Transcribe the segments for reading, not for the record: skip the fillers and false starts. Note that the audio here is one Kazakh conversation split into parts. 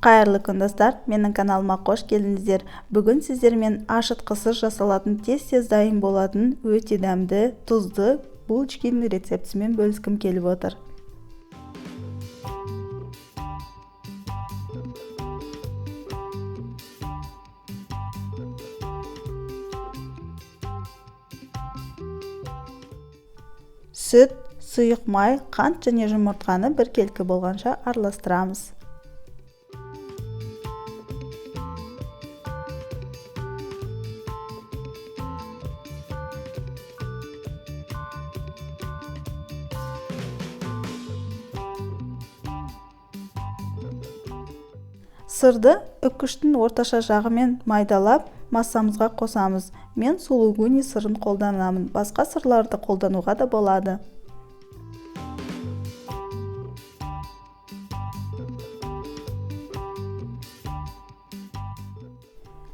Қайырлы күн достар, менің каналыма қош келдіңіздер. Бүгін сіздермен ашытқысыз жасалатын тез дайын болатын өте дәмді, тұзды булочканың рецептісімен бөліскім келіп отыр. Сүт, сұйық май, қант және жұмыртқаны біркелкі болғанша араластырамыз. Сырды үккіштің орташа жағымен майдалап массамызға қосамыз. Мен сулугуни сырын қолданамын. Басқа сырларды қолдануға да болады.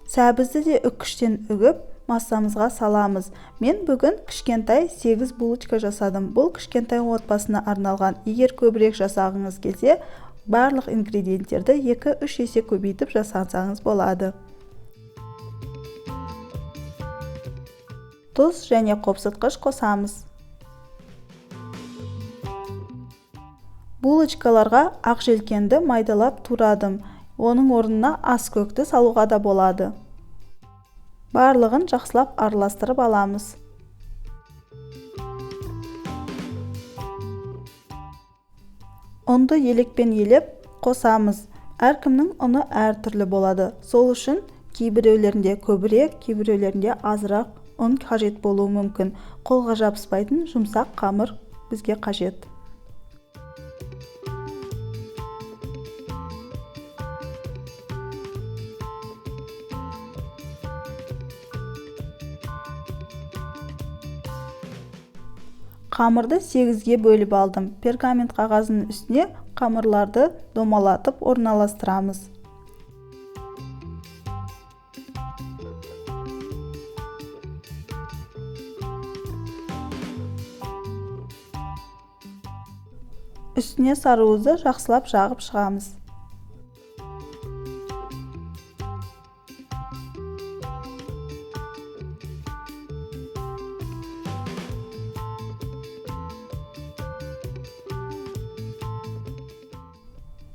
Сәбізді де үккіштен үгіп массамызға саламыз. Мен бүгін кішкентай 8 булочка жасадым. Бұл кішкентай отбасына арналған. Егер көбірек жасағыңыз келсе, барлық ингредиенттерді 2-3 есе көбейтіп жасансаңыз болады. Тұз және қопсытқыш қосамыз. Булочкаларға ақ желкенді майдалап турадым. Оның орнына ас көкті салуға да болады. Барлығын жақсылап араластырып аламыз. Ұнды елекпен елеп қосамыз. Әркімнің ұны әртүрлі болады. Сол үшін кейбіреулерінде көбірек, кейбіреулерінде азырақ ұн қажет болуы мүмкін. Қолға жабыспайтын жұмсақ қамыр бізге қажет. Қамырды 8-ге бөліп алдым. Пергамент қағазының үстіне қамырларды домалатып орналастырамыз. Үстіне сарыуызды жақсылап жағып шығамыз.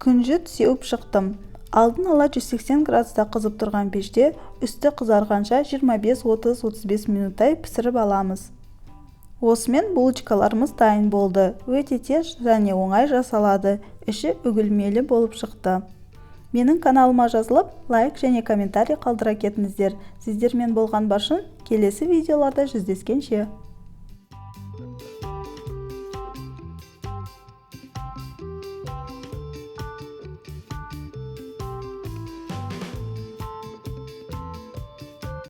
Күнжіт сеуіп шықтым. Алдын ала 180 градуста қызып тұрған пеште үсті қызарғанша 25-30-35 минуттай пісіріп аламыз. Осымен булочкаларымыз дайын болды. Өте тез және оңай жасалады. Іші үгілмелі болып шықты. Менің каналыма жазылып, лайк және комментарий қалдыра кетіңіздер. Сіздермен болған башын келесі видеоларда жүздескенше.